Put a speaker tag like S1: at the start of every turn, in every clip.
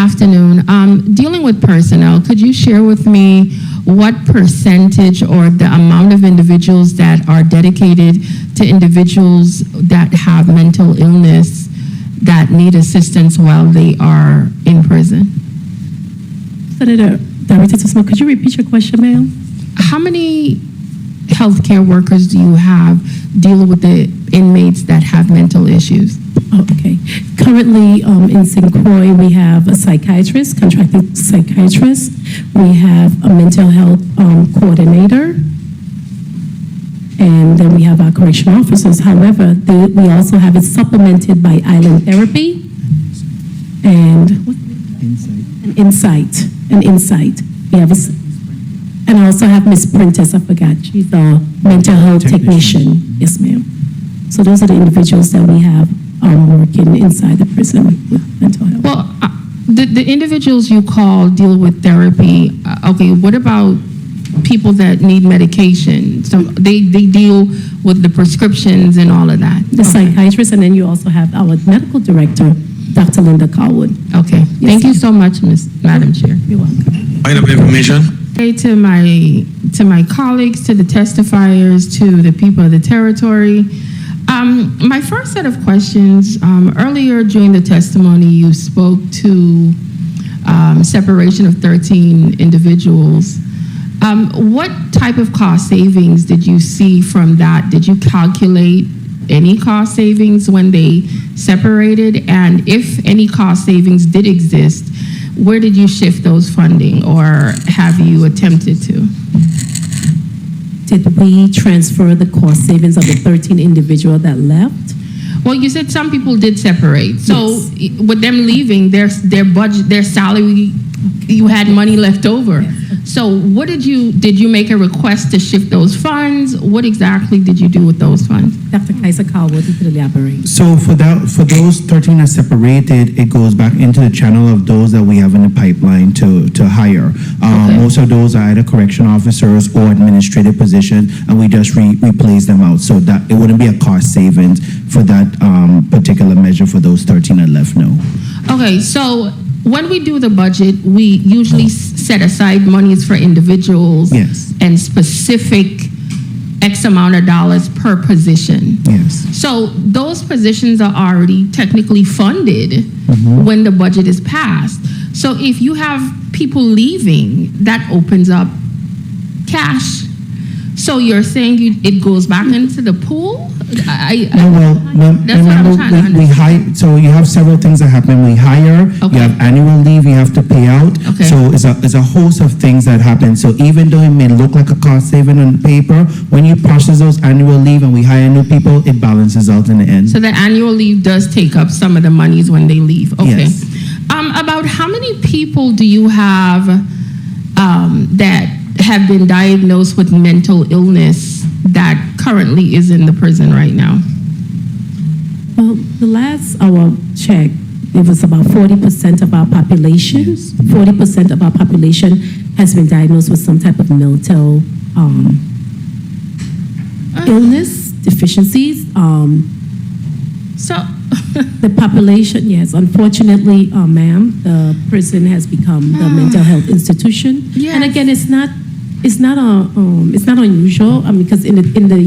S1: afternoon. Dealing with personnel, could you share with me what percentage or the amount of individuals that are dedicated to individuals that have mental illness that need assistance while they are in prison?
S2: Senator Director Smith, could you repeat your question, ma'am?
S1: How many healthcare workers do you have dealing with the inmates that have mental issues?
S2: Oh, okay. Currently, in St. Croix, we have a psychiatrist, contracted psychiatrist. We have a mental health coordinator. And then we have our correctional officers. However, we also have it supplemented by island therapy and insight. We have and I also have Miss Prentice, I forgot. She's a mental health technician. Yes, ma'am. So those are the individuals that we have working inside the prison with mental health.
S1: Well, the individuals you call deal with therapy. Okay, what about people that need medication? So they deal with the prescriptions and all of that.
S2: The psychiatrist, and then you also have our medical director, Dr. Linda Carwood.
S1: Okay, yes, thank you so much, Madam Chair.
S2: You're welcome.
S3: Point of information.
S1: To my colleagues, to the testifiers, to the people of the territory. My first set of questions, earlier during the testimony, you spoke to separation of 13 individuals. What type of cost savings did you see from that? Did you calculate any cost savings when they separated? And if any cost savings did exist, where did you shift those funding, or have you attempted to?
S2: Did we transfer the cost savings of the 13 individuals that left?
S1: Well, you said some people did separate. So yes, with them leaving, their budget, their salary, you had money left over. Yes. So what did you make a request to shift those funds? What exactly did you do with those funds?
S2: Dr. Kaiser Carwood, you could elaborate.
S4: So for those 13 that separated, it goes back into the channel of those that we have in the pipeline to hire. Okay. Most of those are either correction officers or administrative positions, and we just replace them out. So that it wouldn't be a cost savings for that particular measure for those 13 that left, no.
S1: Okay, so when we do the budget, we usually set aside monies for individuals.
S4: Yes.
S1: And specific X amount of dollars per position.
S4: Yes.
S1: So those positions are already technically funded when the budget is passed. So if you have people leaving, that opens up cash. So you're saying it goes back into the pool? That's what I'm trying to understand.
S4: We hire, so you have several things that happen. We hire,
S1: okay,
S4: you have annual leave you have to pay out.
S1: Okay.
S4: So it's a host of things that happen. So even though it may look like a cost saving on paper, when you process those annual leave and we hire new people, it balances out in the end.
S1: So the annual leave does take up some of the monies when they leave. Okay.
S4: Yes.
S1: About how many people do you have that have been diagnosed with mental illness that currently is in the prison right now?
S2: Well, the last hour check, it was about 40% of our population. 40% of our population has been diagnosed with some type of mental illness, deficiencies.
S1: So
S2: the population, yes, unfortunately, ma'am, the prison has become the mental health institution.
S1: Yes.
S2: And again, it's not unusual. I mean, because in the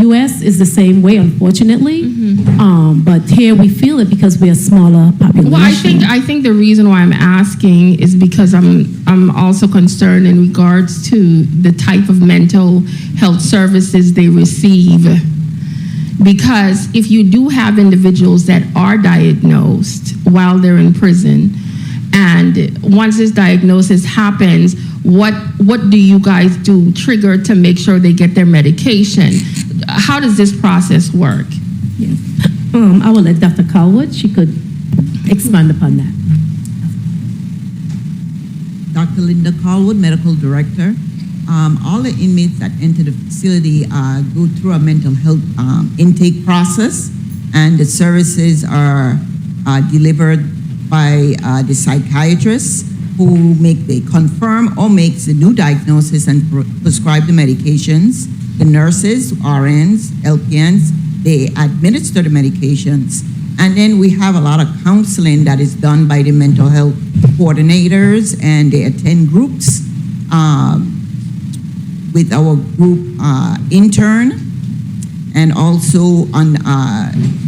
S2: U.S. is the same way, unfortunately. But here we feel it because we're a smaller population.
S1: Well, I think the reason why I'm asking is because I'm also concerned in regards to the type of mental health services they receive. Because if you do have individuals that are diagnosed while they're in prison, and once this diagnosis happens, what do you guys do trigger to make sure they get their medication? How does this process work?
S2: Yes. I will let Dr. Carwood, she could expand upon that.
S5: Dr. Linda Carwood, Medical Director. All the inmates that enter the facility go through a mental health intake process, and the services are delivered by the psychiatrists who confirm or makes the new diagnosis and prescribe the medications. The nurses, RNs, LPNs, they administer the medications. And then we have a lot of counseling that is done by the mental health coordinators, and they attend groups with our group intern. And also on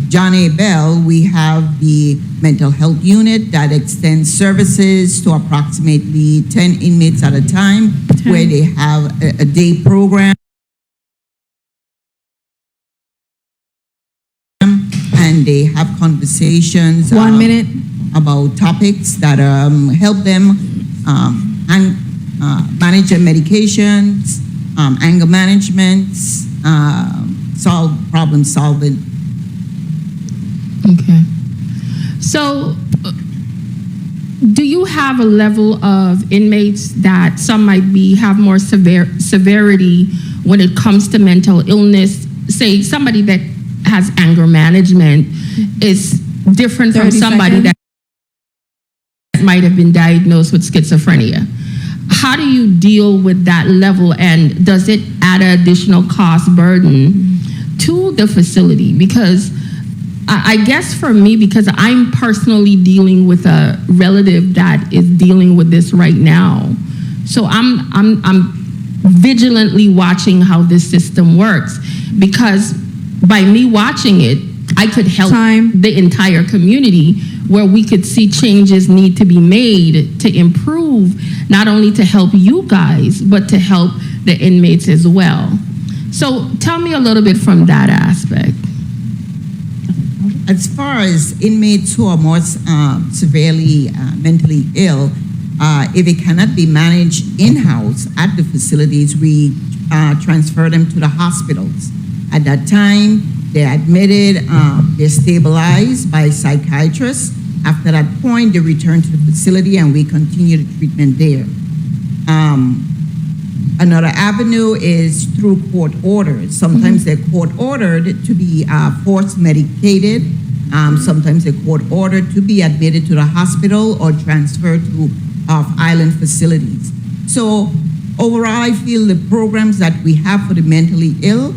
S5: John A. Bell, we have the mental health unit that extends services to approximately 10 inmates at a time, where they have a day program. And they have conversations
S3: 1 minute.
S5: about topics that help them manage their medications, anger management, problem solving.
S1: Okay. So, do you have a level of inmates that some might have more severity when it comes to mental illness? Say somebody that has anger management is different from
S3: 30
S1: somebody
S3: seconds.
S1: that might have been diagnosed with schizophrenia. How do you deal with that level, and does it add an additional cost burden to the facility? Because I guess for me, because I'm personally dealing with a relative that is dealing with this right now, so I'm vigilantly watching how this system works, because by me watching it, I could help the entire community, where we could see changes need to be made to improve, not only to help you guys, but to help the inmates as well. So tell me a little bit from that aspect.
S5: As far as inmates who are more severely mentally ill, if it cannot be managed in-house at the facilities, we transfer them to the hospitals. At that time, they're admitted, they're stabilized by psychiatrists. After that point, they return to the facility and we continue the treatment there. Another avenue is through court orders. Sometimes they're court ordered to be forced medicated. Sometimes they're court ordered to be admitted to the hospital or transferred to off-island facilities. So overall, I feel the programs that we have for the mentally ill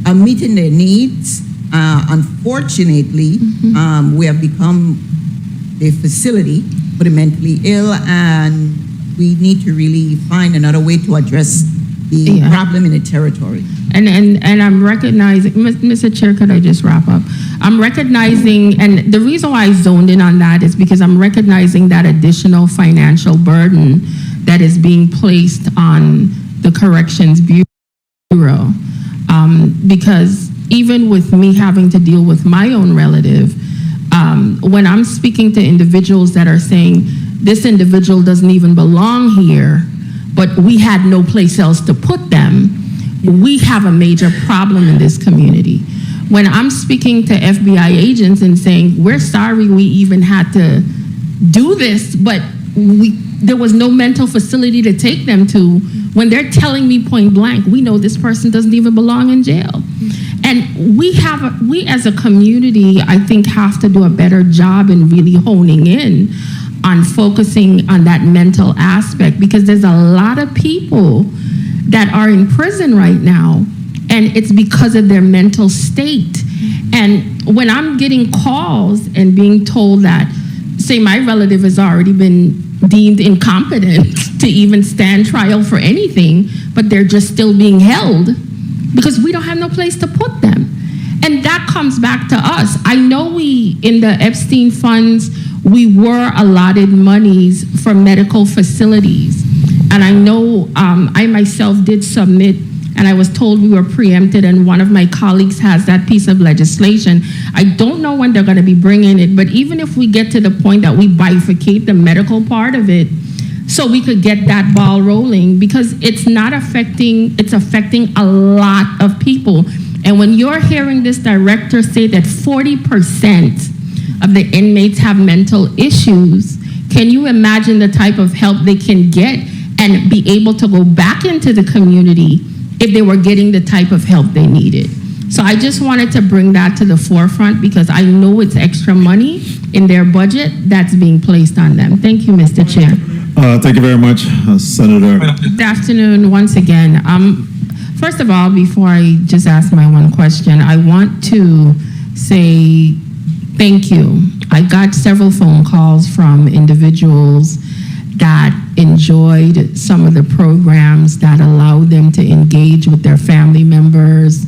S5: are meeting their needs. Unfortunately, we have become a facility for the mentally ill, and we need to really find another way to address the problem in the territory.
S1: And I'm recognizing, Mr. Chair, could I just wrap up? I'm recognizing, and the reason why I zoned in on that is because I'm recognizing that additional financial burden that is being placed on the Corrections Bureau. Because even with me having to deal with my own relative, when I'm speaking to individuals that are saying, this individual doesn't even belong here, but we had no place else to put them, we have a major problem in this community. When I'm speaking to FBI agents and saying, we're sorry we even had to do this, but there was no mental facility to take them to, when they're telling me point blank, we know this person doesn't even belong in jail. And we as a community, I think, have to do a better job in really honing in on focusing on that mental aspect, because there's a lot of people that are in prison right now, and it's because of their mental state. And when I'm getting calls and being told that, say my relative has already been deemed incompetent to even stand trial for anything, but they're just still being held because we don't have no place to put them. And that comes back to us. I know we, in the Epstein funds, we were allotted monies for medical facilities. And I know I myself did submit, and I was told we were preempted, and one of my colleagues has that piece of legislation. I don't know when they're going to be bringing it, but even if we get to the point that we bifurcate the medical part of it, so we could get that ball rolling, because it's affecting a lot of people. And when you're hearing this director say that 40% of the inmates have mental issues, can you imagine the type of help they can get and be able to go back into the community if they were getting the type of help they needed? So I just wanted to bring that to the forefront, because I know it's extra money in their budget that's being placed on them. Thank you, Mr. Chair.
S6: Thank you very much, Senator.
S1: Good afternoon once again. First of all, before I just ask my one question, I want to say thank you. I got several phone calls from individuals that enjoyed some of the programs that allowed them to engage with their family members.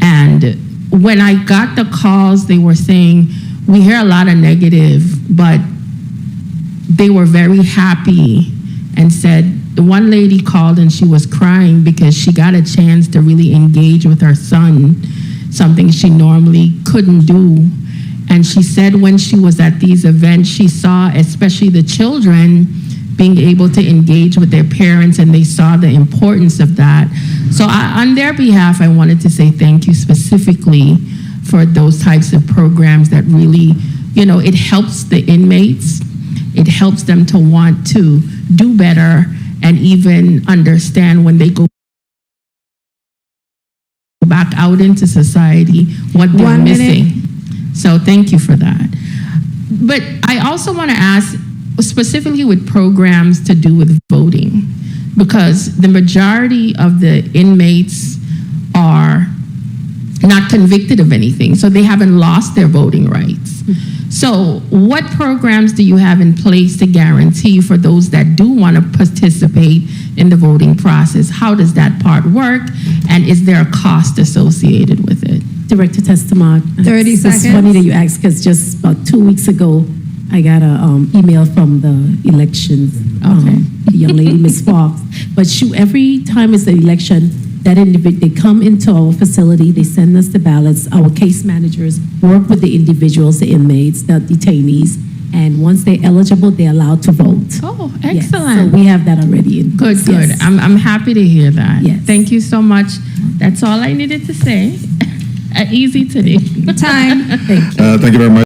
S1: And when I got the calls, they were saying, we hear a lot of negative, but they were very happy and said, one lady called and she was crying because she got a chance to really engage with her son, something she normally couldn't do. And she said when she was at these events, she saw especially the children being able to engage with their parents, and they saw the importance of that. So on their behalf, I wanted to say thank you specifically for those types of programs that really, it helps the inmates. It helps them to want to do better and even understand when they go back out into society what they're
S3: 1 minute.
S1: missing. So thank you for that. But I also want to ask, specifically with programs to do with voting, because the majority of the inmates are not convicted of anything, so they haven't lost their voting rights. So what programs do you have in place to guarantee for those that do want to participate in the voting process? How does that part work, and is there a cost associated with it?
S2: Director Testamont.
S3: 30
S2: It's
S3: seconds.
S2: funny that you asked, because just about 2 weeks ago, I got a email from the elections, the young lady, Ms. Fox. But every time it's the election, that individual, they come into our facility, they send us the ballots. Our case managers work with the individuals, the inmates, the detainees, and once they're eligible, they're allowed to vote.
S1: Oh,
S2: Yes,
S1: excellent.
S2: so we have that already in
S1: Good,
S2: place.
S1: good.
S2: Yes.
S1: I'm happy to hear that.
S2: Yes.
S1: Thank you so much. That's all I needed to say. Easy today.
S3: Time.
S2: Thank you.
S6: Thank you very much.